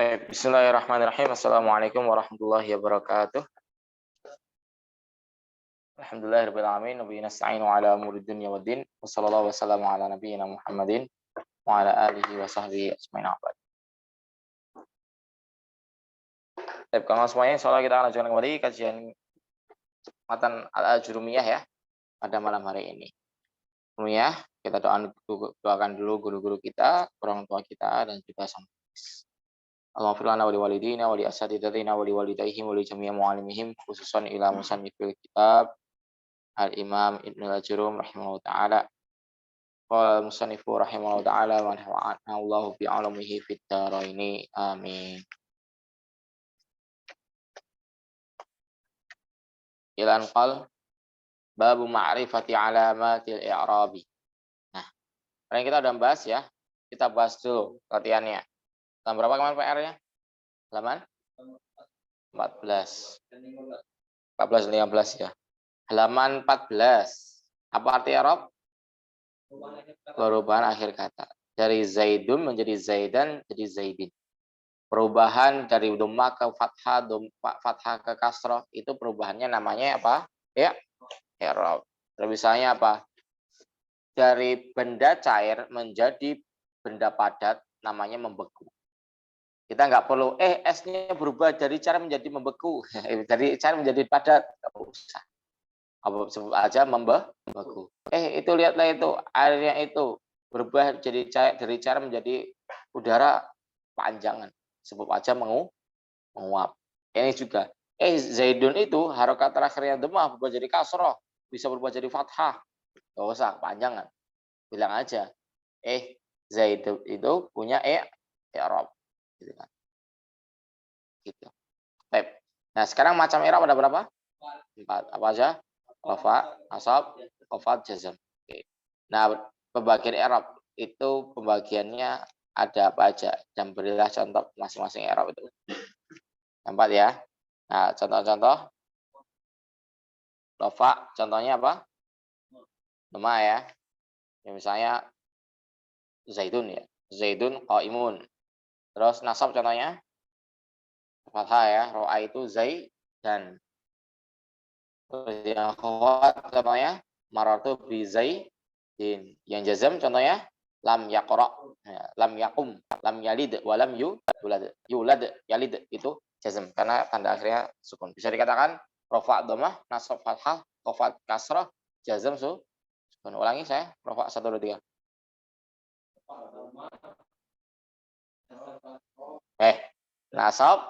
Baik, bismillahirrahmanirrahim. Assalamualaikum warahmatullahi wabarakatuh. Alhamdulillahirabbil alamin, wa bihi nasta'inu ala umuri dunya waddin. Wassallallahu wassalamu ala nabiyyina Muhammadin wa ala alihi wa sahbihi ajmain. Baik, kawan semuanya, insyaallah kita akan lanjutkan kembali kajian matan Al-Ajurumiyah ya pada malam hari ini. Sebelumnya kita doakan dulu guru-guru kita, orang tua kita dan juga sang Allahumma fir lana wa liwalidina wa li asatidatina wa liwalidaihim wa li jami'i mu'allimihim khususan ila musannifil kitab Al-Imam Ibnu Al-Ajurum rahimahullah ta'ala. Qala musannifu rahimahullah ta'ala wa nafa'ana Allahu bi 'ulumihi fid dharaini. Amin. Ilan qal babu ma'rifati alamatil i'rabi. Nah, sekarang kita udah bahas ya. Kita bahas dulu latihannya. Halaman berapa kemarin PR-nya? Halaman 14. 14 15 ya. Halaman 14. Apa arti i'rab? Perubahan akhir kata. Dari Zaidun menjadi Zaidan jadi Zaidin. Perubahan dari dhamma ke fathah, fathah ke kasrah itu perubahannya namanya apa? Ya, i'rab. Misalnya apa? Dari benda cair menjadi benda padat namanya membeku. Kita nggak perlu S-nya berubah dari cair menjadi membeku, dari cair menjadi padat, nggak usah. Apa sebut aja membeku. Itu lihatlah itu airnya itu berubah jadi cair, dari cair menjadi udara panjangan. Sebut aja menguap. Ini juga. Zaidun itu harokat terakhirnya dhammah berubah jadi kasroh, bisa berubah jadi fathah. Nggak usah panjangan. Bilang aja. Zaidun itu punya i'rab. Gitu kan. Gitu. Baik. Nah, sekarang macam i'rab ada berapa? 4. Apa aja? Rafa, nasab, khafad, jazm. Oke. Nah, pembagian i'rab itu pembagiannya ada apa aja? Dan berilah contoh masing-masing i'rab itu. 4 ya. Nah, contoh-contoh. Rafa, contohnya apa? Dhamma ya. Misalnya Zaidun ya. Zaidun qaimun. Terus nasab contohnya fathah ya. Ro'a itu Zaidan. Terus yang khafad contohnya marartu bi Zaidin. Yang jazm contohnya lam yaqra, lam yakum, lam yalid wa lam yulad. Yulad, yalid itu jazm karena tanda akhirnya sukun. Bisa dikatakan rafa dhammah, nasab fathah, khafad kasrah, jazm sukun. Ulangi saya, rafa 1 2 3. Nasab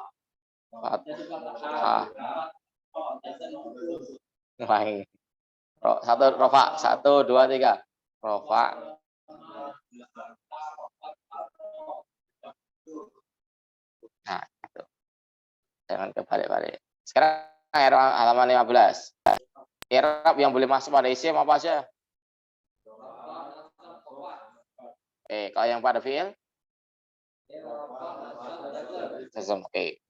fathah. Ulangi. Rafa 1 2 3. Rafa. Nah, itu. Jangan kebalik-balik. Sekarang halaman 15. I'rab yang boleh masuk pada isim apa aja? Kalau yang pada fi'il? Jazm.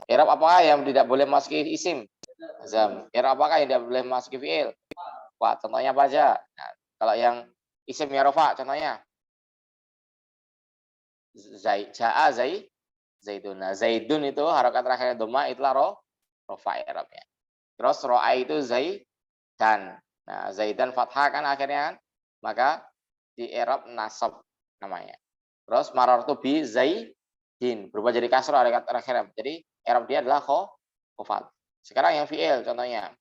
I'rab apa yang tidak boleh masuk isim? Jazm. I'rab apakah yang tidak boleh masuk fi'il? Wah, contohnya apa aja? Nah, kalau yang isim ya rafa, contohnya ja'a Zaidun. Nah, Zaidun itu harokat terakhir dhammah itulah rafa i'rabnya. Terus ro'a itu Zaidan. Nah, Zaidan fathah kan akhirnya kan? Maka di i'rab nasab namanya. Terus marartu bi Zaidin berubah jadi kasrah harokat terakhir. Jadi i'rab dia adalah khafad. Sekarang yang fi'il contohnya.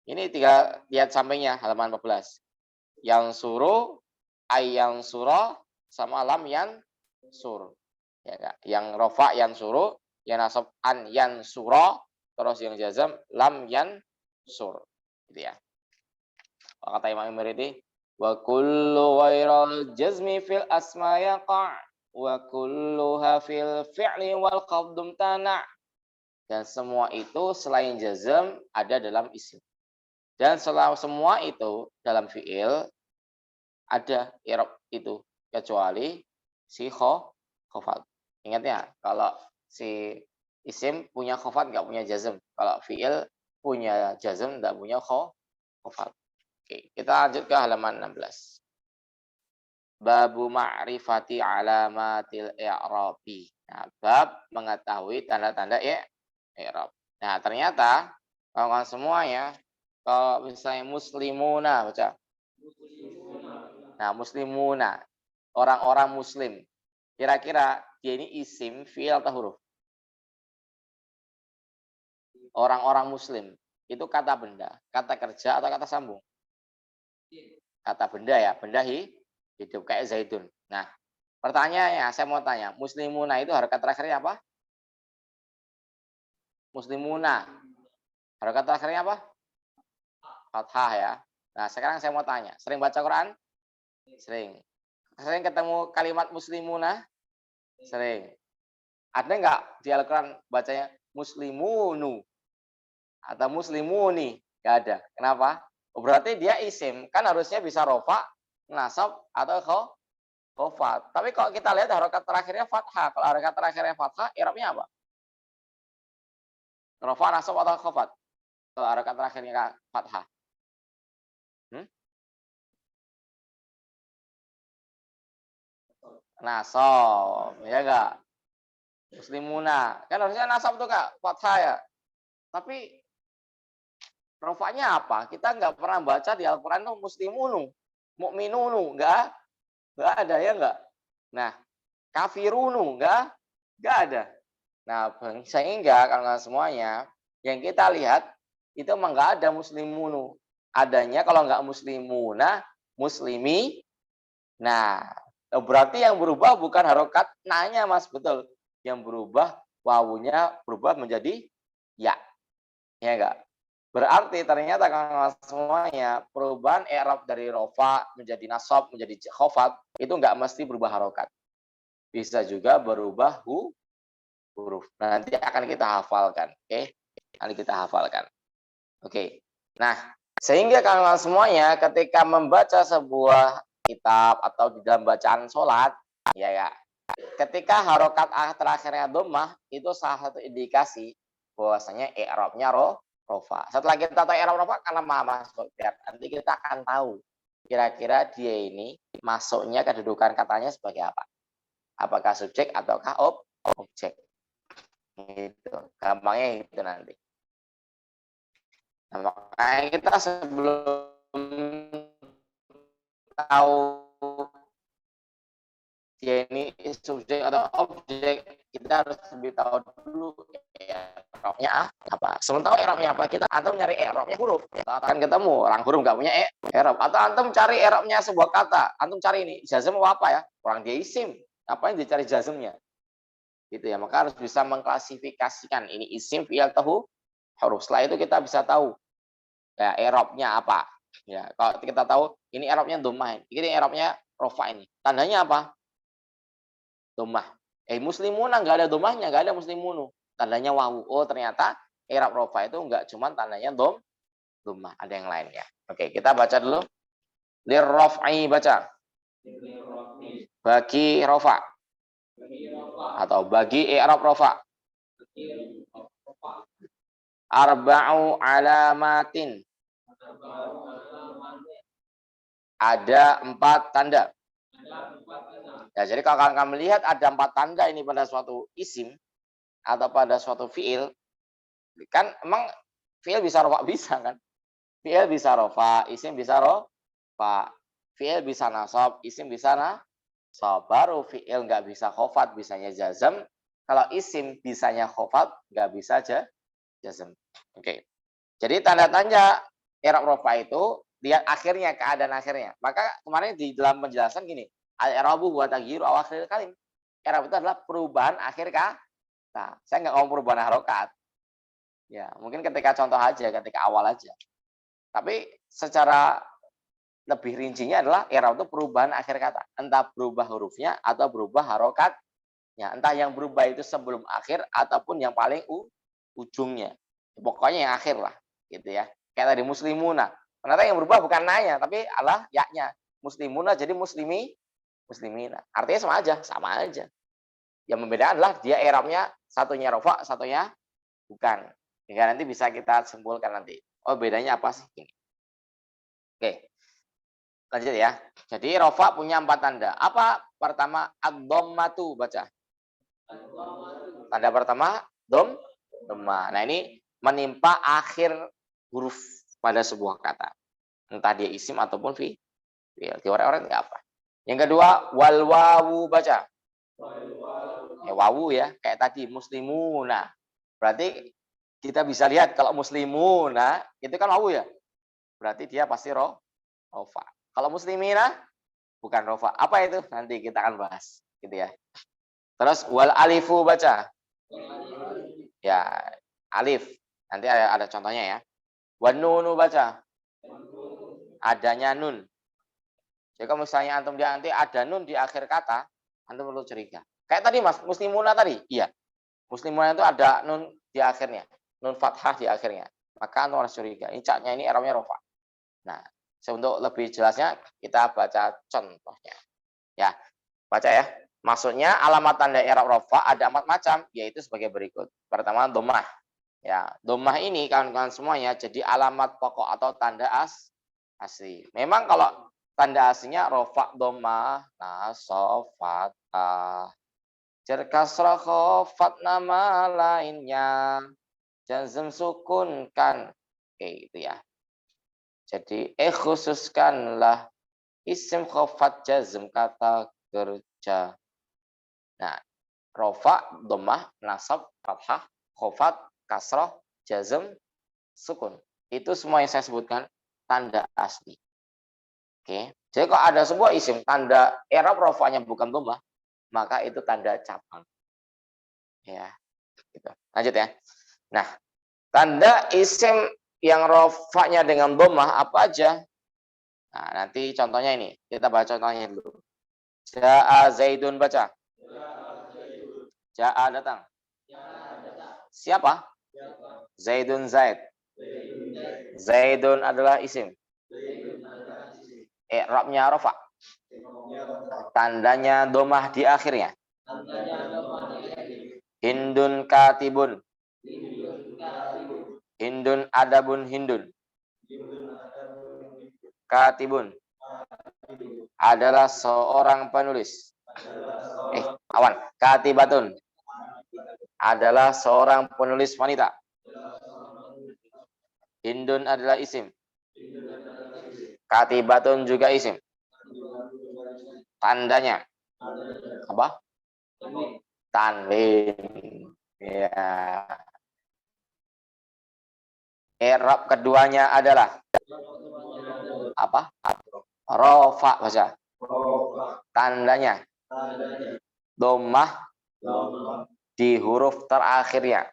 Ini tiga lihat sampingnya halaman 14. Yang suruh, yang surah sama lam yang sur. Ya, yang rofa yang suruh, yang nasab an yang surah, terus yang jazam lam yang sur. Gitu ya. Kata Imam Imriti, wa kullu ghairal jazmi fil asma yaqa' wa kulluha fil fi'li wal qabdum tana'. Dan semua itu selain jazam ada dalam isim. Dan semua itu dalam fi'il ada i'rab itu kecuali si khafad. Ingat ya, kalau si isim punya khafad nggak punya jazm. Kalau fi'il punya jazm nggak punya khafad. Oke, kita lanjut ke halaman 16. Babu ma'rifati alamatil i'rabi. Nah, bab mengetahui tanda-tanda i'rab. Nah, ternyata kawan-kawan semua ya, kalau misalnya muslimuna baca. Nah, muslimuna, orang-orang muslim. Kira-kira dia ini isim, fi'il atau huruf? Orang-orang muslim. Itu kata benda, kata kerja atau kata sambung? Kata benda ya, benda hidup kayak zaidun. Nah, pertanyaannya saya mau tanya, muslimuna itu harokat terakhirnya apa? Muslimuna. Harokat terakhirnya apa? Fathah ya. Nah, sekarang saya mau tanya, sering baca Quran? Sering. Sering ketemu kalimat muslimuna? Sering. Ada nggak di Al-Quran bacanya muslimunu atau muslimuni? Nggak ada. Kenapa? Oh, berarti dia isim. Kan harusnya bisa rofa, nasab, atau khofat. Tapi kalau kita lihat harokat terakhirnya fathah. Kalau harokat terakhirnya fathah, i'rabnya apa? Rofa, nasab, atau khofat? Kalau harokat terakhirnya fathah. Nasab, ya enggak? Muslimuna. Kan harusnya nasab tuh Kak, fathah ya. Tapi rofanya apa? Kita nggak pernah baca di Al-Quran tuh muslimunu, mukminunu, nggak ada ya nggak? Nah, kafirunu, nggak ada. Nah, sehingga kalau nggak semuanya, yang kita lihat itu emang nggak ada muslimunu. Adanya kalau nggak muslimuna, muslimi. Nah, berarti yang berubah bukan harokat nanya mas, betul. Yang berubah wawunya berubah menjadi ya, ya enggak? Berarti ternyata kalau semuanya perubahan i'rab dari rofa menjadi nasab menjadi khofat itu enggak mesti berubah harokat. Bisa juga berubah huruf. Nanti akan kita hafalkan, oke? Nanti kita hafalkan. Oke. Nah, sehingga kalau semuanya ketika membaca sebuah kitab atau di dalam bacaan sholat, ya, ketika harokat terakhirnya dhammah itu salah satu indikasi bahwasanya i'rabnya rofa. Setelah kita tahu i'rab rofa karena mas nanti kita akan tahu kira-kira dia ini masuknya kedudukan katanya sebagai apa? Apakah subjek ataukah objek? Gitu. Gampangnya itu nanti. Nah, makanya kita sebelum tahu dia ini subjek atau objek, kita harus lebih tahu dulu i'rabnya apa. Sementara i'rabnya apa, kita antum nyari i'rabnya huruf. Akan ketemu orang huruf nggak punya i'rab. Atau antum cari i'rabnya sebuah kata, antum cari ini jazm apa ya? Orang dia isim, apa yang dicari jazmnya? Gitu ya. Maka harus bisa mengklasifikasikan ini isim, fi'il, atau huruf. Setelah itu kita bisa tahu ya i'rabnya apa. Ya, kalau kita tahu ini i'rabnya dhammah, ini i'rabnya rofa ini. Tandanya apa? Dhammah. Muslimuna nggak ada dhammahnya, nggak ada muslimunu. Tandanya wawu. Oh, ternyata i'rab rofa itu nggak cuma tandanya dhammah, ada yang lainnya. Oke, kita baca dulu. Lirraf'i baca. Bagi rofa atau bagi i'rab rofa. Arba'u alamatin. Ada 4 tanda. Ya, jadi kalau kalian melihat ada 4 tanda ini pada suatu isim atau pada suatu fiil, kan emang fiil bisa rofa bisa kan? Fiil bisa rofa, isim bisa rofa, fiil bisa nasab, isim bisa nasab. Baru fiil nggak bisa khofat, bisanya jazm. Kalau isim bisanya khofat, nggak bisa aja jazm. Oke. Jadi tanda tanda i'rab rofa itu lihat akhirnya, keadaan akhirnya. Maka kemarin di dalam penjelasan gini, al-i'rabu huwa taghyiru awakhiril kalim. I'rab itu adalah perubahan akhir kata. Saya nggak ngomong perubahan harokat. Ya, mungkin ketika contoh aja, ketika awal aja. Tapi secara lebih rincinya adalah i'rab itu perubahan akhir kata. Entah berubah hurufnya atau berubah harokatnya. Entah yang berubah itu sebelum akhir ataupun yang paling ujungnya. Pokoknya yang akhir lah, gitu ya. Kayak tadi muslimuna. Ternyata yang berubah bukan nanya, tapi adalah yaknya. Muslimuna jadi muslimina. Artinya sama aja. Yang membedakan adalah dia i'rabnya satunya rofa, satunya bukan. Hingga nanti bisa kita simpulkan nanti. Oh, bedanya apa sih? Ini. Oke. Lanjut ya. Jadi rofa punya 4 tanda. Apa? Pertama ad-dhammatu, baca. Tanda pertama dhamma. Nah, ini menimpa akhir huruf pada sebuah kata. Entah dia isim ataupun fi'il. Di orang-orang enggak apa. Yang kedua wal wawu, baca. Ya, wawu ya, kayak tadi muslimuna. Berarti kita bisa lihat kalau muslimuna itu kan wawu ya. Berarti dia pasti rofa. Kalau muslimina bukan rofa. Apa itu? Nanti kita akan bahas, gitu ya. Terus wal alifu, baca. Ya, alif. Nanti ada contohnya ya. Wan nunu, baca. Adanya nun. Jadi kalau misalnya antum nanti ada nun di akhir kata, antum perlu curiga. Kayak tadi Mas, muslimuna tadi. Iya. Muslimuna itu ada nun di akhirnya. Nun fathah di akhirnya. Maka antum harus curiga. Ini caknya ini i'rabnya rofa. Nah, untuk lebih jelasnya kita baca contohnya. Ya, baca ya. Maksudnya alamat tanda i'rab rofa ada 4 macam, yaitu sebagai berikut. Pertama dhammah. Ya, dhammah ini kawan-kawan semuanya jadi alamat pokok atau tanda asli. Memang kalau tanda aslinya rofa, dhammah, nasab, fathah, jar kasrah, khafat, nama lainnya, jazm, sukun kan. Oke, itu ya. Jadi khususkanlah isim, khafat, jazm, kata kerja. Nah, rofa, dhammah, nasab, fathah, khafat, kasrah, jazm, sukun. Itu semua yang saya sebutkan tanda asli. Oke. Jadi kalau ada sebuah isim tanda i'rab rofanya bukan dhammah, maka itu tanda cabang. Ya, gitu. Lanjut ya. Nah, tanda isim yang rofanya dengan dhammah apa aja? Nah, nanti contohnya ini. Kita baca contohnya dulu. Ja'a Zaidun, baca. Ja'a datang. Siapa? Zaidun, Zaid. Zaidun adalah isim. I'rabnya rofa. Tandanya dhammah di akhirnya. Hindun katibun. Hindun adabun hindun. Katibun adalah seorang penulis. Awan. Katibatun adalah seorang penulis wanita. Hindun adalah isim. Katibatun juga isim. Tandanya apa? Tanwin. Ya. I'rab keduanya adalah apa? Rofa, baca. Tandanya dhammah di huruf terakhirnya.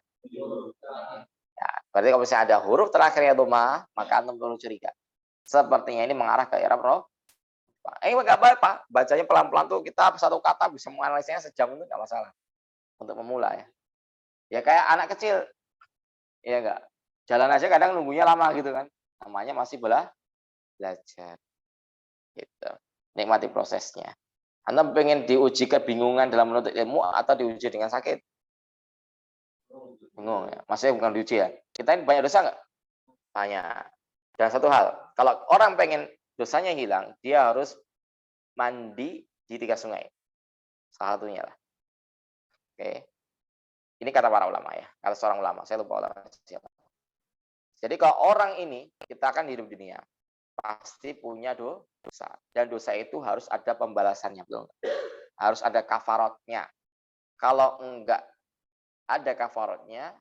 Ya, berarti kalau misalnya ada huruf terakhirnya dhammah, maka antum perlu curiga. Sepertinya ini mengarah ke i'rab rofa. Enggak apa-apa, bacanya pelan-pelan tuh kita satu kata bisa menganalisanya sejam itu enggak masalah. Untuk memula ya. Ya kayak anak kecil. Iya enggak? Jalan aja kadang nunggunya lama gitu kan. Namanya masih belajar. Gitu. Nikmati prosesnya. Anda pengen diuji kebingungan dalam menuntut ilmu atau diuji dengan sakit? Bingung ya. Maksudnya bukan diuji ya. Kita ini banyak dosa enggak? Banyak. Dan satu hal, kalau orang pengen dosanya hilang, dia harus mandi di 3 sungai. Salah satunya lah. Oke. Ini kata para ulama ya. Kata seorang ulama, saya lupa ulama siapa. Jadi kalau orang ini, kita akan hidup di dunia, pasti punya dosa. Dan dosa itu harus ada pembalasannya, betul? Harus ada kafaratnya. Kalau enggak ada kafaratnya,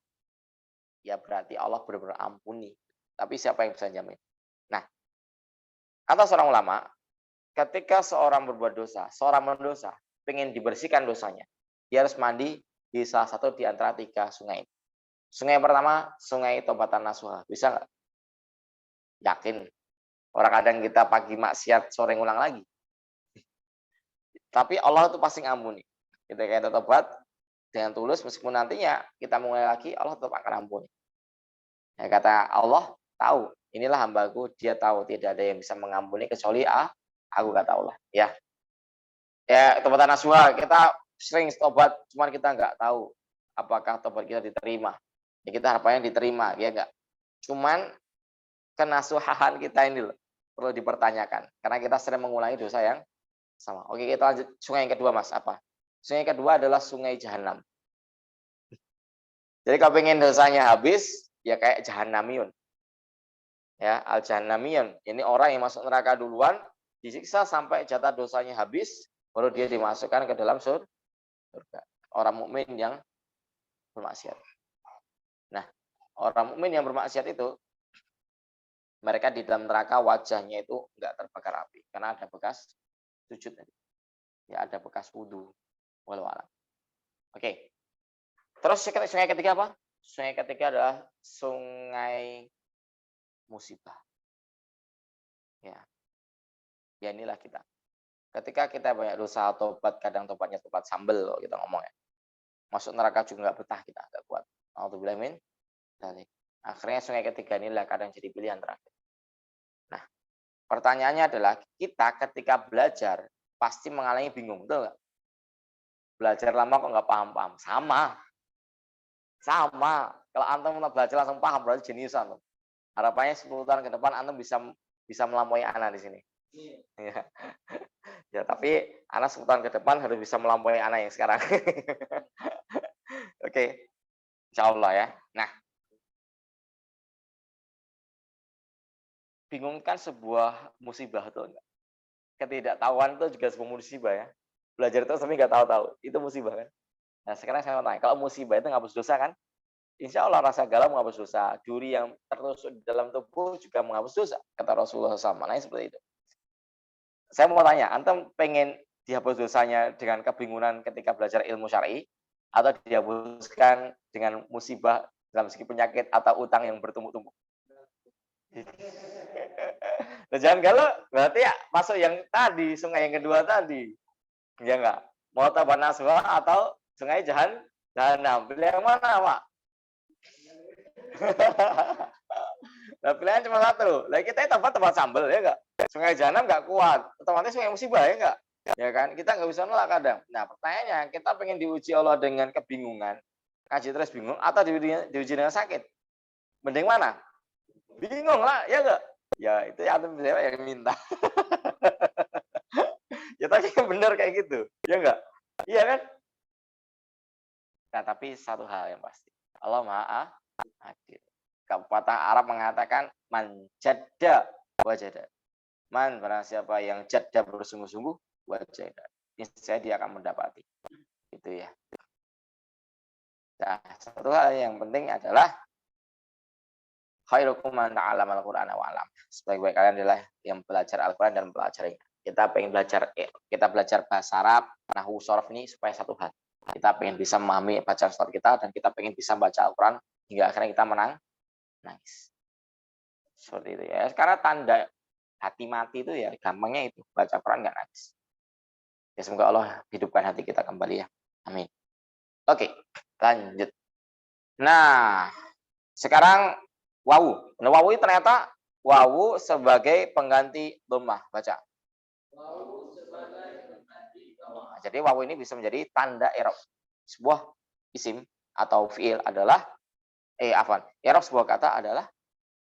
ya berarti Allah benar-benar ampuni. Tapi siapa yang bisa jamin? Nah, kata seorang ulama, ketika seorang berbuat dosa, seorang mendosa, pengen dibersihkan dosanya, dia harus mandi di salah satu di antara 3 sungai. Sungai pertama, sungai Tobatan Nasuha. Bisa nggak? Yakin? Orang kadang kita pagi maksiat, sore ngulang lagi. Tapi Allah itu pasti ngampuni. Kita kayak tobat dengan tulus, meskipun nantinya kita mulai lagi, Allah tetap akan ampuni. Ya, kata Allah, tahu, inilah hambaku, dia tahu tidak ada yang bisa mengampuni kecuali aku, kata Allah. Ya, Tobatan Nasuha, kita sering tobat, cuman kita nggak tahu apakah tobat kita diterima. Ya, kita harapannya diterima, ya enggak. Cuman kenasuhahan kita ini loh. perlu dipertanyakan karena kita sering mengulangi dosa yang sama. Oke, kita lanjut sungai yang kedua, Mas. Apa? Sungai yang kedua adalah sungai Jahanam. Jadi kalau pengen dosanya habis, ya kayak Jahannamiyun. Ya, al-Jahannamiyun. Ini orang yang masuk neraka duluan, disiksa sampai jatah dosanya habis, baru dia dimasukkan ke dalam surga. Orang mukmin yang bermaksiat. Nah, orang mukmin yang bermaksiat itu, mereka di dalam neraka wajahnya itu enggak terbakar api karena ada bekas sujud tadi. Ya, ada bekas wudu. Walau alam. Oke. Terus sungai ketiga apa? Sungai ketiga adalah sungai musibah. Ya. Ya inilah kita. Ketika kita banyak dosa tobat, kadang tobatnya tobat sambel loh kita ngomong ya. Masuk neraka juga nggak betah kita, nggak kuat. Alhamdulillah min. Akhirnya sungai ketiga inilah kadang jadi pilihan terakhir. Nah, pertanyaannya adalah kita ketika belajar pasti mengalami bingung, betul nggak? Belajar lama kok nggak paham-paham. Sama. Kalau antum belajar langsung paham berarti jenius antum. Harapannya 10 tahun ke depan antum bisa melampaui anak di sini. Ya. Ya, tapi anak 10 tahun ke depan harus bisa melampaui anak yang sekarang. Oke. Insyaallah ya. Nah, bingung kan sebuah musibah betul enggak? Ketidaktahuan itu juga sebuah musibah ya. Belajar itu tapi nggak tahu-tahu, itu musibah kan? Nah, sekarang saya mau tanya, kalau musibah itu menghapus dosa kan? Insya Allah rasa galau menghapus dosa. Duri yang tertusuk di dalam tubuh juga menghapus dosa. Kata Rasulullah SAW. Nah, seperti itu. Saya mau tanya, antum pengen dihapus dosanya dengan kebingungan ketika belajar ilmu syar'i atau dihapuskan dengan musibah dalam segi penyakit atau utang yang bertumpuk-tumpuk? Nah, jangan galau, berarti ya masuk yang tadi, sungai yang kedua tadi. Ya enggak? Mau tabat naswa atau sungai jahanam. Pilih yang mana, Pak? Nah, pilihan cuma satu. Lah kita tempat sambel ya enggak? Sungai jahanam enggak kuat. Otomatis sungai musibah ya enggak? Ya kan? Kita enggak bisa nolak kadang. Nah, pertanyaannya, kita pengen diuji Allah dengan kebingungan, kaji terus bingung atau diuji dengan sakit? Mending mana? Bingung lah, ya enggak? Ya, itu antum yang minta. Ya tapi benar kayak gitu. Ya enggak? Iya kan? Nah, tapi satu hal yang pasti. Allah Maha Adil. Pepatah Arab mengatakan man jadda wajada. Man barang siapa yang jadda bersungguh-sungguh wajada. Niscaya dia akan mendapati. Itu ya. Nah, satu hal yang penting adalah khairukum man ta'allama al-Qur'ana wa 'allam. Sebaik-baik kalian adalah yang belajar Al-Qur'an dan mempelajarinya. Kita belajar bahasa Arab, nahwu, sharaf ini supaya satu hal. Kita pengen bisa memahami bacaan surat kita dan kita pengen bisa baca Al-Qur'an hingga akhirnya kita nangis. Seperti itu ya. Karena tanda hati mati itu ya gampangnya itu baca Quran nggak nangis. Ya semoga Allah hidupkan hati kita kembali ya. Amin. Oke, lanjut. Nah, sekarang wawu. Nah, wawu ini ternyata wawu sebagai pengganti dhammah. Baca. Wawu sebagai pengganti dhammah. Jadi wawu ini bisa menjadi tanda i'rab. Sebuah isim atau fiil adalah i'rab sebuah kata adalah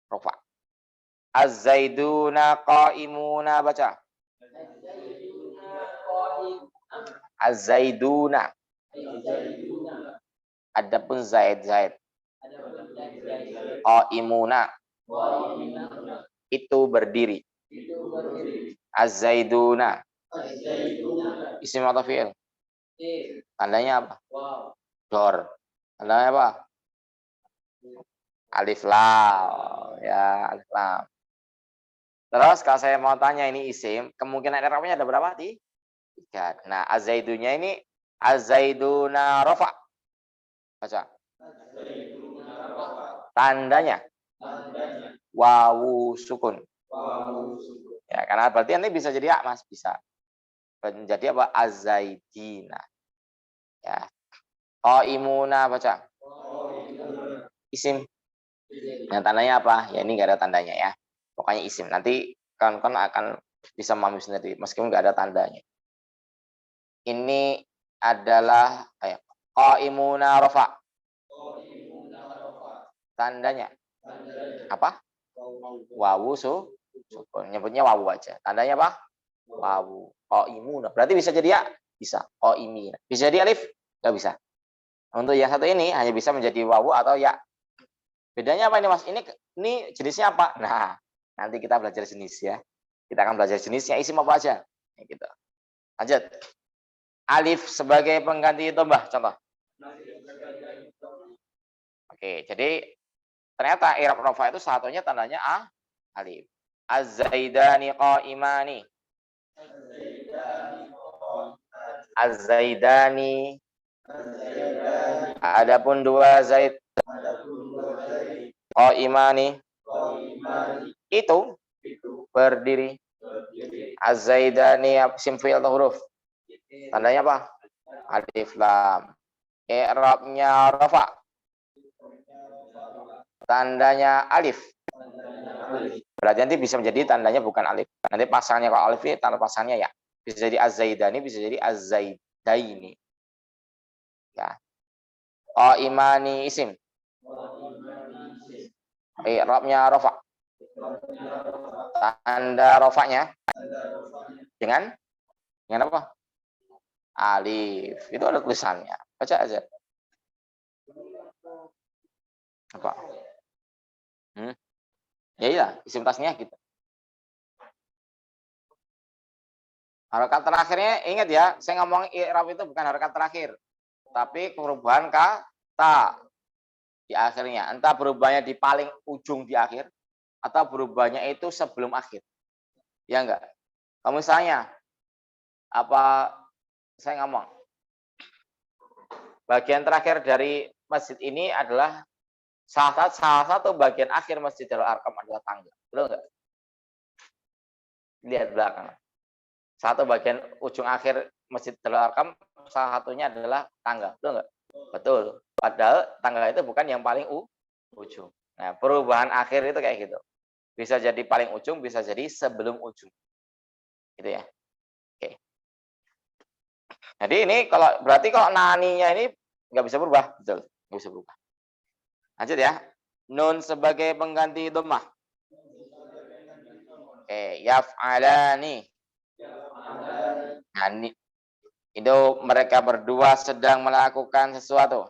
rafa. Az-zaiduna qa'imuna, baca. Az-zaiduna. Adapun zaid. Qa'imuna. Itu berdiri. Az-zaiduna. Isim atau fi'il? Tandanya apa? Dor. Tandanya apa? Alif lam. Ya, alif lam. Terus kalau saya mau tanya ini isim, kemungkinan i'rabnya ada berapa? 3. Nah, az-zaidunya ini az-zaiduna rafa. Baca. Tandanya wawu sukun. Ya, karena berarti ini bisa jadi ya, Mas, bisa. Menjadi apa? Az-zaidina. Ya. Qaimuna, baca. Isim. Yang tandanya apa? Ya ini enggak ada tandanya ya. Pokoknya isim. Nanti kawan-kawan akan bisa memahami sendiri meskipun nggak ada tandanya. Ini adalah qaimuna rafa. Tandanya apa? Wawu sukun. Nyebutnya wawu aja. Tandanya apa? Wawu. Qaimuna. Berarti bisa jadi ya? Bisa. Qaimina. Bisa jadi alif? Nggak bisa. Untuk yang satu ini hanya bisa menjadi wawu atau ya. Bedanya apa ini Mas? Ini jenisnya apa? Nah, nanti kita belajar jenis ya. Kita akan belajar jenisnya isim apa aja. Ya, gitu. Lanjut. Alif sebagai pengganti tombah. Contoh. Oke, jadi ternyata i'rab rafa itu satunya tandanya alif. Az-zaidani qa'imani. Az-zaidani. Adapun dua zaid qa'imani itu berdiri. Az-zaidani isim fi'il atau huruf? Tandanya apa? Alif lam. I'rabnya rafa. Tandanya alif. Berarti nanti bisa menjadi tandanya bukan alif. Nanti pasangnya kalau alif ini tanda pasangnya ya. Bisa jadi az-zaidani, bisa jadi az-zaidaini. Ya. Imani isim. I'rabnya rafa. Tanda rafanya dengan apa? Alif. Itu ada tulisannya. Baca aja. Apa? Ya iya, isim tasniah gitu. Harokat terakhirnya ingat ya, saya ngomong i'rab itu bukan harokat terakhir, tapi perubahan kata di akhirnya. Entah berubahnya di paling ujung di akhir atau berubahnya itu sebelum akhir. Ya enggak? Kalau misalnya apa saya ngomong bagian terakhir dari masjid ini adalah salah satu bagian akhir Masjidil Arqam adalah tangga. Betul enggak? Lihat belakang. Satu bagian ujung akhir Masjidil Arqam salah satunya adalah tangga. Betul enggak? Betul. Padahal tangga itu bukan yang paling ujung. Nah, perubahan akhir itu kayak gitu. Bisa jadi paling ujung, bisa jadi sebelum ujung. Gitu ya. Oke. Jadi ini berarti kalau naninya ini nggak bisa berubah, betul. Nggak bisa berubah. Lanjut ya. Nun sebagai pengganti dhammah. Yaf'alani. Nah, itu mereka berdua sedang melakukan sesuatu.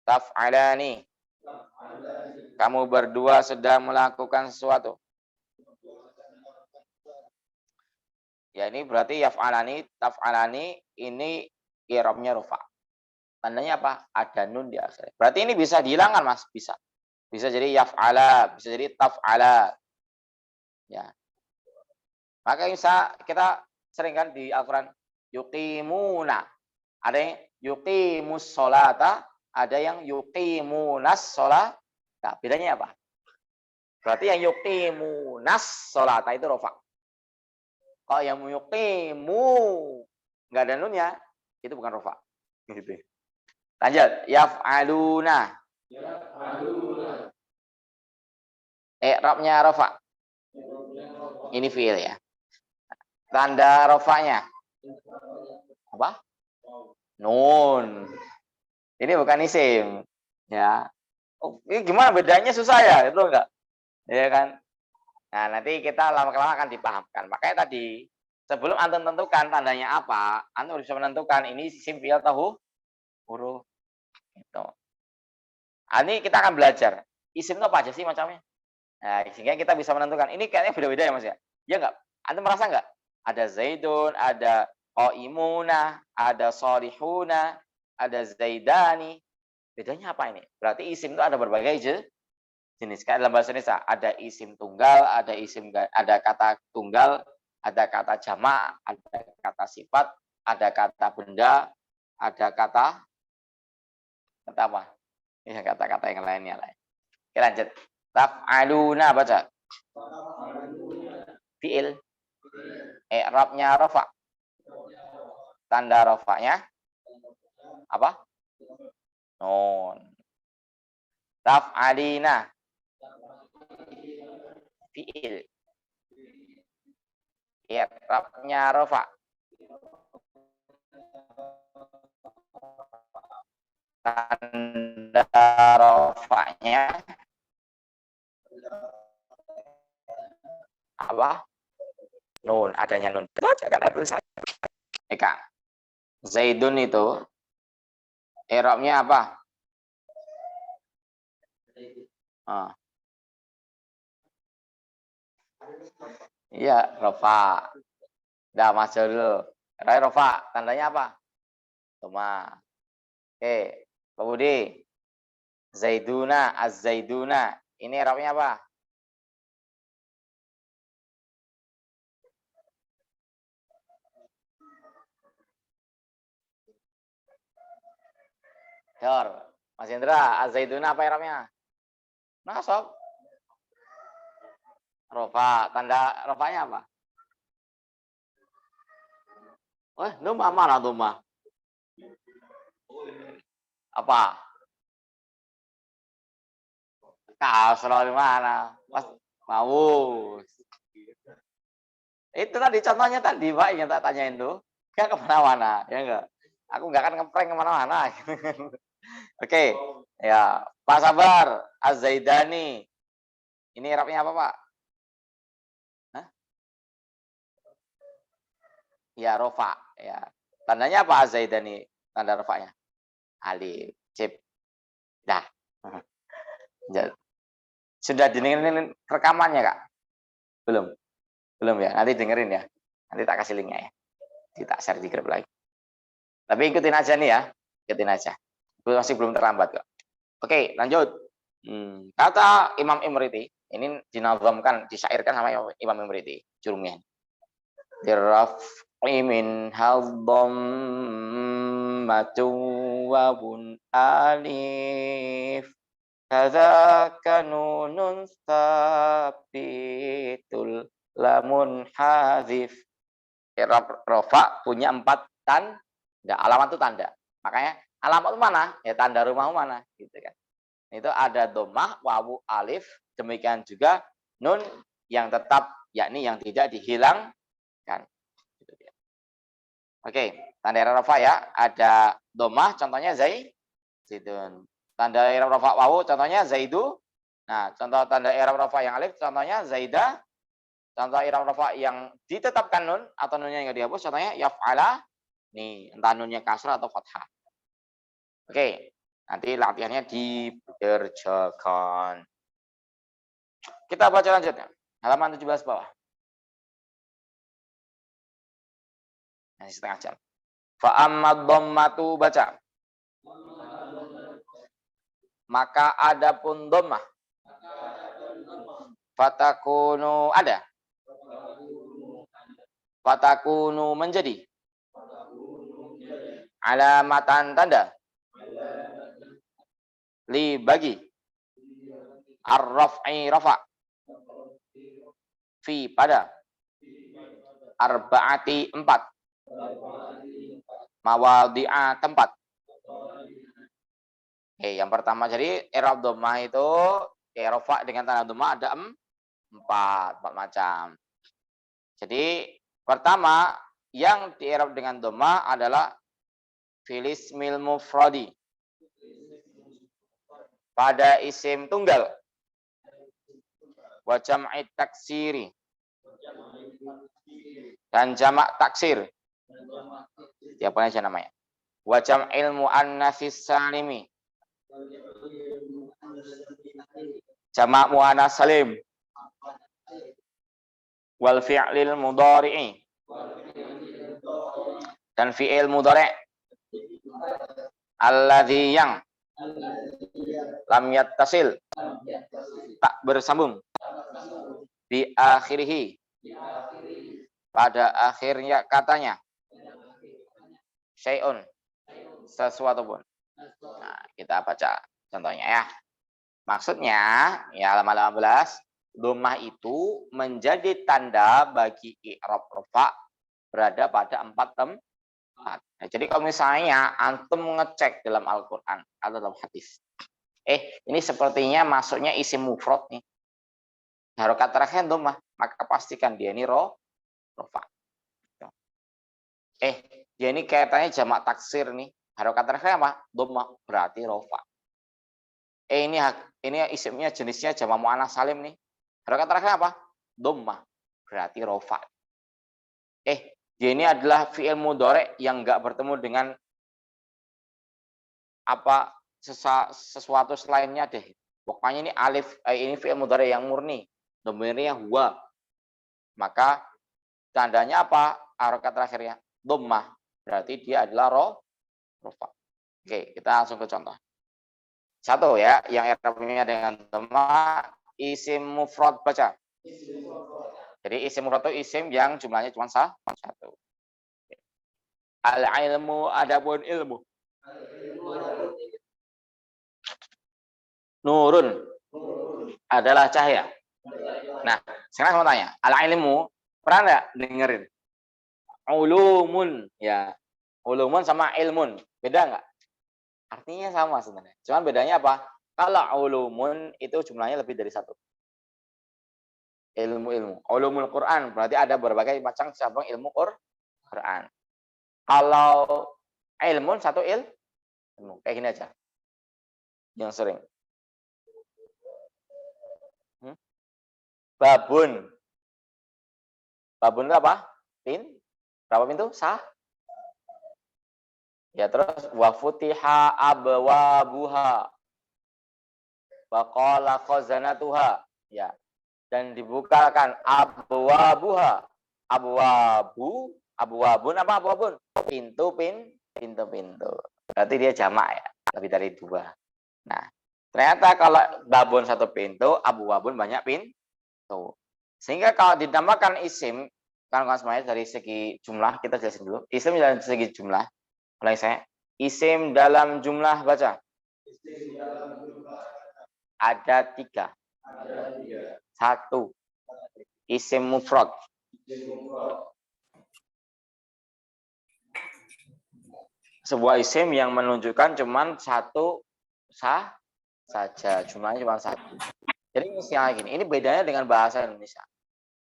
Taf'alani. Kamu berdua sedang melakukan sesuatu. Ya ini berarti yaf'alani, taf'alani ini i'rabnya rufa. Tandanya apa? Ada nun di akhir. Berarti ini bisa dihilangkan Mas, bisa. Bisa jadi yaf'ala, bisa jadi taf'ala. Ya. Maka bisa kita sering kan di Al-Qur'an yuqimuna. Ada yang yuqimus sholata, ada yang yuqimunas sholat. Nah, bedanya apa? Berarti yang yuqimunas sholata itu rofa. Kalau yang yuqimu nggak ada nunnya, itu bukan rofa. Gitu. Lanjut, yaf'aluna. I'rabnya rofa. Ini fi'il ya. Tanda rofanya apa? Nun. Ini bukan isim. Ya. Oh, ini gimana bedanya susah ya? Itu enggak? Ya kan? Nah, nanti kita lama-lama akan dipahamkan. Makanya tadi sebelum antum tentukan tandanya apa, antum bisa menentukan ini isim fi'il atau huruf. Gitu. Nah, ini kita akan belajar. Isim itu apa aja sih macamnya? Nah, sehingga kita bisa menentukan. Ini kayaknya beda-beda ya Mas ya? Ya enggak? Antum merasa enggak? Ada Zaidun, ada Qaimuna, ada Sholihuna, ada Zaidani. Bedanya apa ini? Berarti isim itu ada berbagai jenis. Kayak dalam bahasa Indonesia ada isim tunggal, ada kata tunggal, ada kata jamak, ada kata sifat, ada kata benda, ada kata apa? Ya, kata-kata yang lainnya lah. Oke, lanjut. Taf'aluna baca. Fi'il. I'rabnya rafa. Tanda rafanya apa? Nun. Taf'alina. Fi'il. I'rabnya rafa. Tanda rafanya adanya nun. Baca kan tulisan. Eka. Zaidun itu i'rabnya apa? Ah. Iya, rofa. Dah masuk dulu. Rai rofa, tandanya apa? Tuma. Oke, Pak Budi. Zaiduna, az-zaiduna. Ini i'rabnya apa? Dor. Mas Indra, az-zaiduna apa i'rabnya? Nasab. Rofa, tanda rofanya apa? Duma mana duma? Apa? Kasroh di mana? Mas mau. Itu tadi contohnya tadi, Pak, yang tak tanyain tuh. Kan kemana-mana, ya enggak? Aku nggak akan ngeprank kemana-mana. Oke, ya. Pak Sabar, Az-Zaidani. Ini Arabnya apa, Pak? Hah? Ya, rofa. Ya. Tandanya apa Az-Zaidani? Tanda rofanya? Alif. Sip. Dah. Sudah dengerin rekamannya, Kak? Belum? Belum ya? Nanti dengerin ya. Nanti tak kasih linknya ya. Tak share di grup lagi. Tapi ikutin aja nih ya. Ikutin aja. Masih belum terlambat kok. Oke, lanjut. Kata Imam Imriti, ini dinazamkan, disyairkan sama Imam Imriti, Jurumiyah. Dirraf'i min hadhammatu wa bun alif. Kadzaka nunun sabitul lamun hazif. I'rab rofa punya 4 tanda. Alamat itu tanda. Makanya alamat itu mana? Ya tanda rumah mana, gitu kan. Itu ada dhammah, wawu, alif, demikian juga nun yang tetap, yakni yang tidak dihilangkan. Oke, tanda i'rab rafa ya, ada dhammah contohnya zaidun. Tanda i'rab rafa wawu contohnya zaidu. Nah, contoh tanda i'rab rafa yang alif contohnya zaida. Contoh i'rab rafa yang ditetapkan nun atau nunnya yang dihapus contohnya yaf'ala. Nih, entah nunnya kasrah atau fathah. Oke, nanti latihannya dikerjakan. Kita baca lanjutnya. Halaman 17 bawah. Nah, setengah jam. Fa'ammad dhammatu baca. Maka adapun dhammah. Fatakunu ada. Fatakunu menjadi. Alamatan tanda. Li bagi. Ar-raf'i rafa. Fi pada. Arba'ati 4. Mawadhi'a tempat. Oke, yang pertama jadi i'rab dhammah itu rafa dengan tanda dhammah ada 4 macam. Jadi pertama yang di-i'rab dengan dhammah adalah fil ismil mufradi. Pada isim tunggal. Wa jam'i taksiri. Dan jamak taksir. Siapa aja namanya? Wa jam'il muannatsis salimi. Jamak muannas salim. Wal fi'lil mudhari'i. Dan fi'il mudhari'. Alladzi yang lam yattasil. Tak bersambung. Bi akhirihi. Pada akhirnya katanya. Syai'un. Sesuatu pun. Nah, kita baca contohnya ya. Maksudnya, ya halaman 18, dhammah itu menjadi tanda bagi i'rab rafa berada pada 4 tempat. Nah, jadi kalau misalnya antum ngecek dalam Al-Qur'an atau dalam hadis. Ini sepertinya masuknya isim mufrad nih. Harokat terakhir dhammah, maka pastikan dia ini rafa. Dia ini kaitannya jamak taksir nih. Harokat terakhir apa? Dhammah, berarti rafa. Ini isimnya jenisnya jamak muannats salim nih. Harokat terakhir apa? Dhammah, berarti rafa. dia ini adalah fi'il mudhari yang enggak bertemu dengan apa sesuatu selainnya deh. Pokoknya ini alif, ini fi'il mudhari yang murni, dhamirnya huwa. Maka tandanya apa? Harokat terakhirnya dhammah. Berarti dia adalah rofa. Oke, kita langsung ke contoh. Satu ya, yang i'rabnya dengan dhammah, isim mufrad baca. Jadi isim mufrad itu isim yang jumlahnya cuma satu. Al-ilmu, adapun ilmu. Nurun adalah cahaya. Nah, sekarang saya mau tanya, al-ilmu pernah nggak dengerin? Ulumun ya. Ulumun sama ilmun, beda nggak? Artinya sama sebenarnya. Cuman bedanya apa? Kalau ulumun itu jumlahnya lebih dari satu. Ilmu-ilmu. Ulumul Quran berarti ada berbagai macam cabang ilmu Quran. Kalau ilmun satu ilmu. Kayak gini aja. Yang sering. Babun. Babun itu apa? Berapa pintu? Ya terus wa futiha abwabuha. Wa qala khazanatuha. Ya. Dan dibukakan abwabuha. Abwabun apa abwabun? Pintu. Berarti dia jamak ya, lebih dari dua. Nah, ternyata kalau babun satu pintu, abwabun banyak pintu. Sehingga kalau ditambahkan isim, kan semuanya dari segi jumlah, kita jelasin dulu. Isim dari segi jumlah. Mulai saya. Isim dalam jumlah baca. Ada tiga. Satu. Isim mufrad. Sebuah isim yang menunjukkan cuman satu saja. Jumlahnya cuma satu. Jadi misalnya gini, ini bedanya dengan bahasa Indonesia.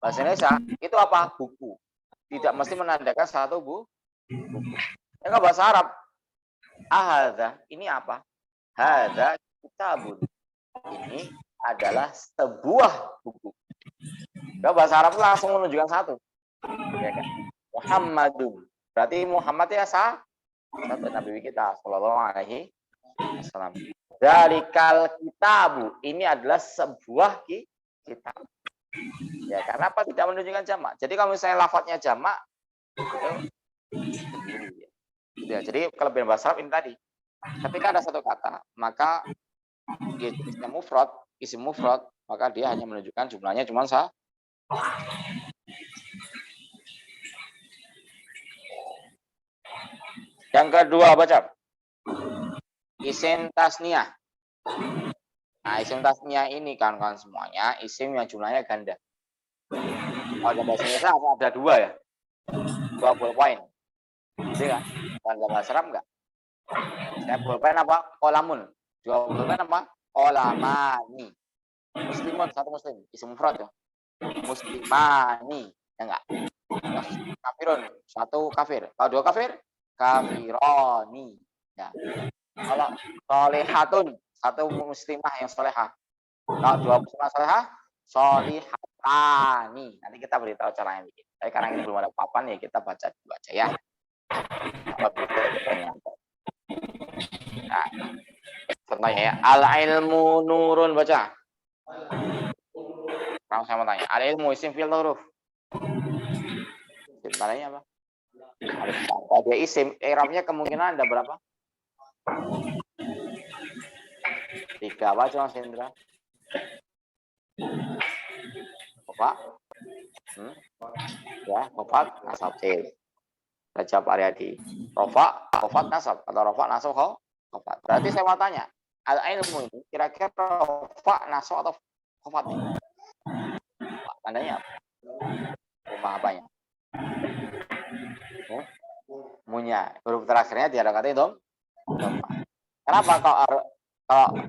Bahasa Indonesia itu apa? Buku. Tidak mesti menandakan satu buku. Yang bahasa Arab, ahadza, ini apa? Hadza kitabun. Ini adalah sebuah buku. Kalau bahasa Arab langsung menunjukkan satu. Ya kan? Muhammadun. Berarti Muhammad ya satu Nabi kita sallallahu alaihi wasallam. Dalikal kitabu, ini adalah sebuah kitab. Ya, karena apa tidak menunjukkan jamak. Jadi kalau misalnya lafadznya jamak itu ya, jadi kelebihan bahasa Arab ini tadi. Ketika ada satu kata, maka dia jenisnya mufrad, isim mufrad, maka dia hanya menunjukkan jumlahnya cuma satu. Yang kedua baca isim tasniyah. Nah, isim tasniyah ini kawan-kawan semuanya isim yang jumlahnya ganda. Kalau dalam bahasa Indonesia ada dua ya, 2 poin. Jadi kan, dalam bahasa Arab enggak? Saya pulpen apa? Kolamun. 2 pulpen apa? Kolamani. Muslimun, satu muslim, isim mufrad ya. Muslimani, ya enggak? Kafirun, satu kafir. Kalau 2 kafir, kafironi. Ya. Kalau solehatun, satu muslimah yang solehah. Kalau 2 muslimah solehah, solihatani. Nanti kita beritahu caranya bikin. Tapi karena ini belum ada papan ya kita baca ya. Nah, contohnya ya, al-ilmu nurun baca. Kamu saya mau tanya, al-ilmu isim fi'il huruf. Caranya apa? Kalau dia isim, i'rabnya kemungkinan ada berapa? 3 apa Mas Indra? Bapak? Ya, Bapak nasab cil. Rajab Aryadi. Rofat nasab atau Rofat nasab Khofat. Berarti saya mau tanya, al-ilmu ini kira-kira Rofat nasab atau Khofat ini? Tandanya apa? Rumah apanya? Munya. Huruf terakhirnya di harokat itu Kenapa kalau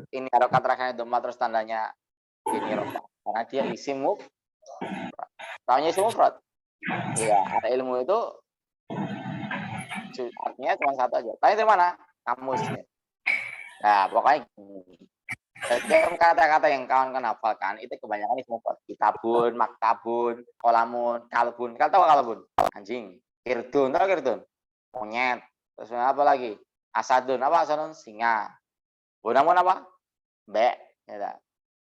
ini harokat terakhirnya dhamma terus tandanya ini Rofat? Karena dia isim mufrad. Taunya isim mufrad. Iya, ilmu itu artinya cuma satu aja. Tanya dari mana? Kamusnya. Nah, pokoknya gini. Jadi kata-kata yang kawan-kawan hafalkan itu kebanyakan isim mufrad. Kitabun, maktabun, kolamun, kalbun. Kalian tahu kalbun? Anjing. Kirdun, tahu kirdun? Monyet. Terus apa lagi? Asadun, apa asadun? Singa. Bunamun apa? Bek. Ya,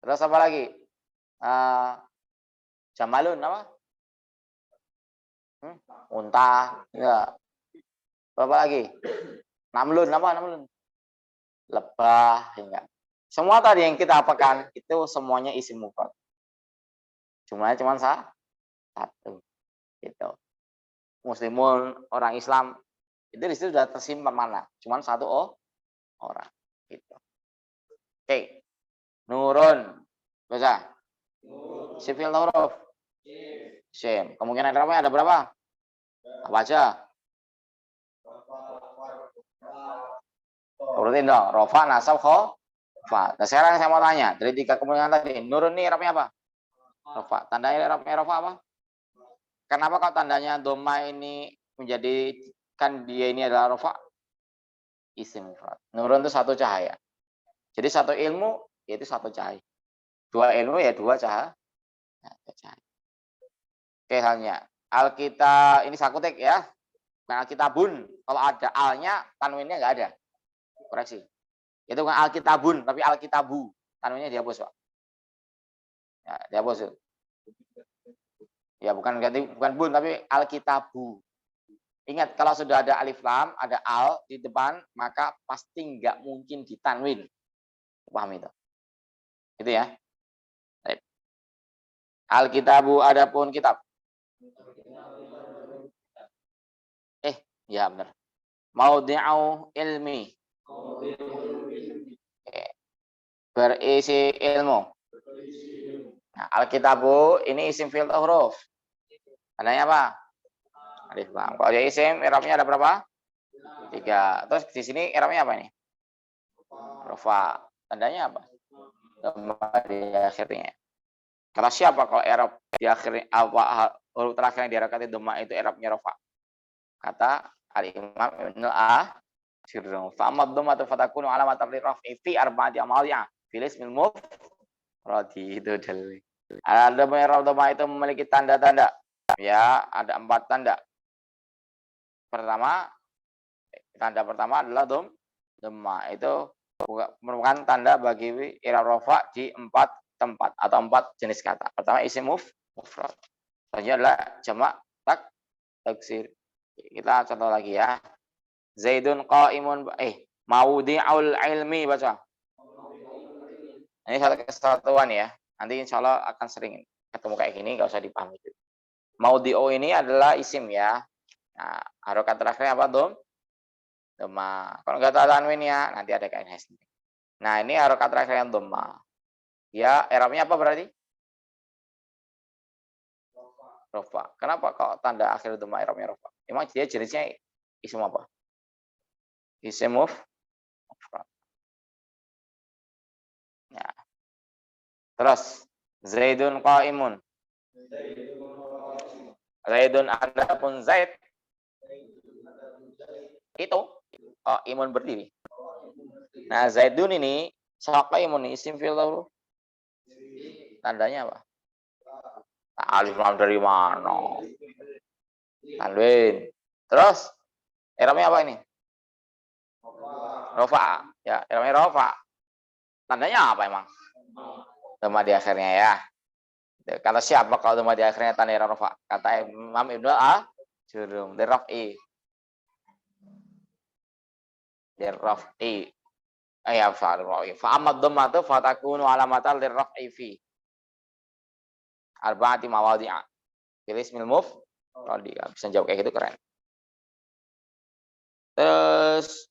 terus apa lagi? Jamalun apa? Unta. Ya. Apa lagi? Namlun apa? Namlun. Lebah. Ya. Semua tadi yang kita apakan itu semuanya isim mufrad. Jumlahnya cuma satu. Gitu. Muslimun, orang Islam, itu di situ sudah tersimpan mana? Cuma satu orang. Gitu. Oke. Nurun. Baca. Sifil huruf. Sim. Kemungkinan ada berapa? Apa aja? Urutin dong. Rofa, nasab, khofa. Nah, sekarang saya mau tanya. Dari 3 kemungkinan tadi. Nurun ini Arabnya apa? Rofa. Tandanya Arabnya Rofa apa? Kenapa kalau tandanya doma ini menjadikan dia ini adalah Rofa? Isim mufrad. Nurun itu satu cahaya. Jadi satu ilmu yaitu satu cahaya. 2 ilmu ya 2 cahaya. Oke, halnya. Alkitab ini sakutik ya. Bukan alkitabun. Kalau ada alnya, tanwinnya nggak ada. Koreksi. Itu bukan alkitabun, tapi alkitabu. Tanwinnya dihapus, Pak. Ya, dihapus. Ya, bukan bun, tapi alkitabu. Ingat, kalau sudah ada alif lam, ada al di depan, maka pasti nggak mungkin ditanwin. Paham itu? Itu ya. Alkitabu adapun kitab. Ya benar. Maudi'u ilmi. Berisi ilmu. Nah, alkitabu ini isim fi'il huruf. Tandanya apa? Alif lam. Kalau dia isim, i'rabnya ada berapa? 3. Terus di sini i'rabnya apa ini? Rofa. Tandanya apa? Dhamma di akhirnya. Kata siapa kalau i'rab di akhir apa huruf terakhir yang diharapkan dhamma itu i'rabnya rofa? Kata al-Imam Ibnu Al-Sirrum. Fa amma dhammatu fatakunu alamatan liraf'i fi arba'ati amaliyah. Fil ismil mufradi itu dalil. Ada dhamma itu memiliki tanda-tanda. Ya, ada 4 tanda. Tanda pertama adalah dhamma. Itu merupakan tanda bagi i'rab rafa di 4 tempat atau 4 jenis kata. Pertama isim mufrad. Selanjutnya adalah jamak taksir. Kita contoh lagi ya. Zaidun qaimun maudi'ul ilmi baca. Ini satu kesatuan ya. Nanti insya Allah akan sering ketemu kayak gini, nggak usah dipahami. Maudi'u ini adalah isim ya. Nah, harokat terakhirnya apa dhamma. Kalau nggak tahu tanwin ya, nanti ada kaidahnya sendiri. Nah, ini harokat terakhir yang dhamma. Ya, i'rabnya apa berarti? Rofa. Kenapa kok tanda akhir dhamma i'rabnya rofa? Emang dia jenisnya isim apa? Isim mufrad. Ya. Terus Zaidun qaimun. Zaidun adapun Zaid itu imun berdiri. Nah, Zaidun ini qaimun isim fi'il huruf. Tandanya apa? Alif lam dari mana? Tanwin. Terus i'rabnya apa ini? Rofa. Ya, i'rabnya rofa. Tandanya apa emang? Dhamma di akhirnya ya. Kata siapa kalau dhamma di akhirnya tanda rofa? Kata Imam Ibnu Al-Sirrum. Diraf'i. Ya, fa amad dhammatu fatakunu alamatan lirraf'i fi arba'ati mawadhi'a. Pilih ismil kalau dia bisa jawab kayak gitu keren. Terus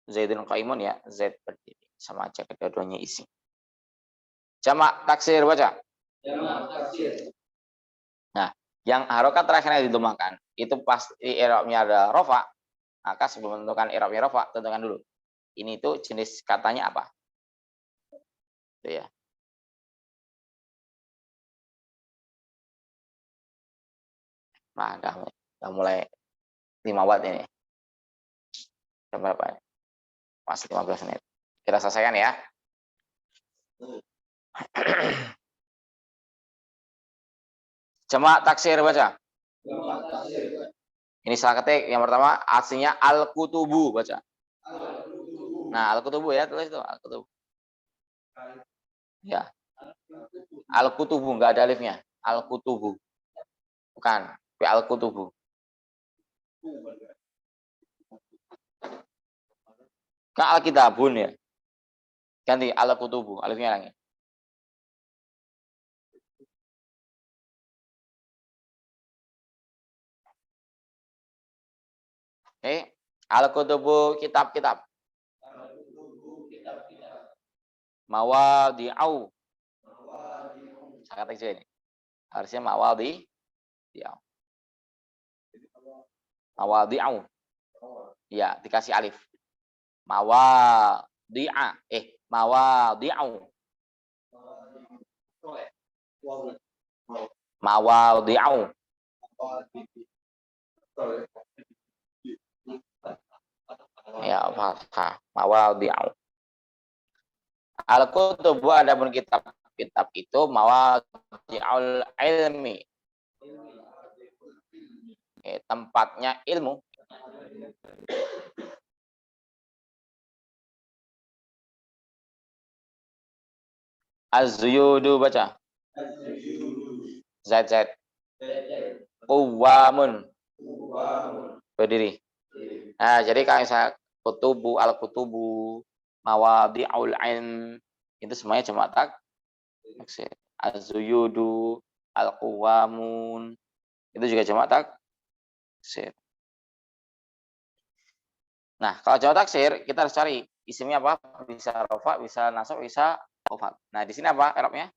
Zaidun qaimun ya, Zaid berdiri. Sama aja kedua-duanya isi. Jamak taksir baca. Jamak taksir. Nah, yang harokat terakhirnya didhamakan itu pasti i'rabnya ada rofa. Maka sebelum menentukan i'rabnya rofa, tentukan dulu. Ini tuh jenis katanya apa? Itu ya. Nah, udah mulai 5 watt ini. Berapa? Masih 15 menit. Kita selesaikan ya. Jamak taksir baca. Ini salah ketik. Yang pertama aslinya al-kutubu baca. Nah, al-kutubu ya, tulis itu al-kutubu. Ya. Al-kutubu enggak ada alifnya. Al-kutubu. Bukan, al-kutubu. Kan al-kitabun ya. Ganti al-kutubu, alifnya lagi. Oke. Al-kutubu kitab-kitab. Mawadi'au. Saya kata ini. Harusnya mawadi'au. Mawadi'au. Ya, dikasih alif. Mawadi'a. Mawadi'au. Mawadi'au. Ya, fathah. Mawadi'au. Al-kutubu adapun kitab itu mawadi'ul ilmi. Tempatnya ilmu. Az-zuyudu baca. Zaid. Quwamun. Berdiri. Nah, jadi kalau saya kutubu, al-kutubu, mawadi'ul ilm, itu semuanya jamak taksir. Az-zuyudu, al-quwamun, itu juga jamak taksir. Nah, kalau jamak taksir, kita harus cari isimnya apa? Bisa rofa, bisa nasab, bisa khofat. Nah, di sini apa i'rabnya?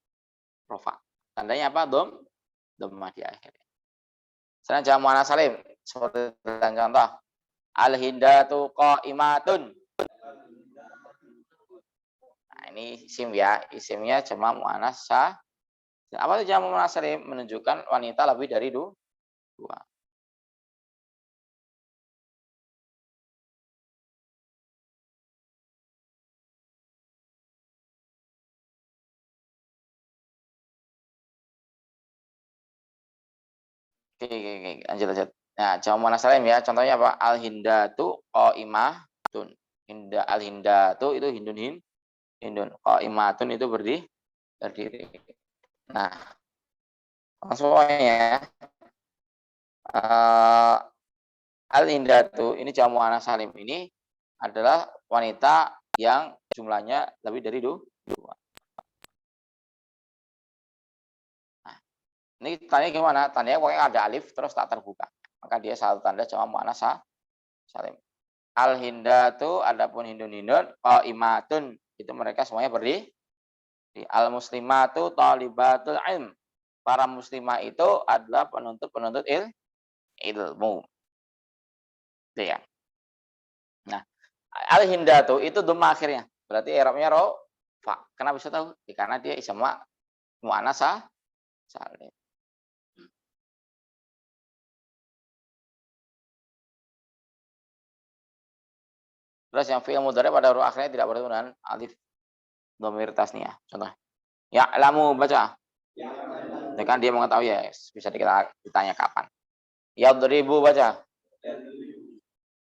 Rofa. Tandanya apa? Dhammah di akhir. Sekarang jamak muannats salim seperti dalam contoh al-hindatu qa'imatun. Nah, ini isim ya, isimnya jamak muannats salim. Apa itu jamak muannats salim? Menunjukkan wanita lebih dari dua. Oke, lanjut. Nah, jamak muannats salim ya, contohnya apa? Al-hindatu qa'imatun. Al-hindatu itu hindun. Qa'imatun itu berdiri. Nah, langsung ya. Al-hindatu ini jamak muannats salim ini adalah wanita yang jumlahnya lebih dari dua. Nah, ini tanya gimana? Tandanya pokoknya ada alif terus tak terbuka. Maka dia satu tanda jamak muannats salim. Al-hindatu adapun hindun qaimatun itu mereka semuanya berdiri. Al-muslimatu thalibatul ilm. Para muslimah itu adalah penuntut ilmu. Itu ya. Nah, al-hindatu itu dhamma akhirnya. Berarti i'rabnya rafa. Kenapa bisa tahu? Ya, karena dia isim muannats salim. Terus yang fi'il mudhari pada huruf akhirnya tidak bertemu dengan alif dhamir tasniyah. Contoh. Ya'lamu baca. Ya kan dia mengetahui ya, bisa ditanya kapan. Yadribu baca.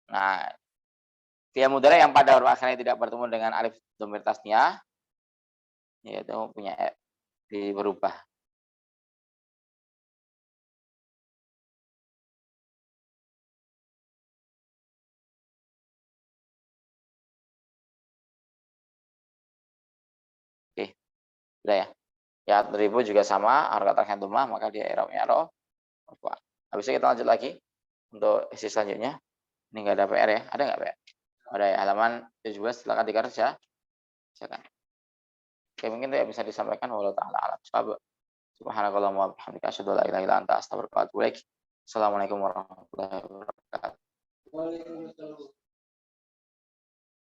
Nah, fi'il mudhari yang pada huruf akhirnya tidak bertemu dengan alif dhamir tasniyah yaitu punya berubah. Oke, sudah ya. Ya, ribu juga sama, harokat al-dhamma, maka dia i'rabnya rafa. Habis itu kita lanjut lagi untuk isi selanjutnya. Ini enggak ada PR ya? Ada enggak PR? Ada ya, halaman 17 silakan dikerja. Silakan. Oke, mungkin itu ya bisa disampaikan wallahu taala alam. Subhanakallahumma wa bihamdika asyhadu an la ilaha illa anta astaghfiruka wa atubu ilaik. Assalamualaikum warahmatullahi wabarakatuh.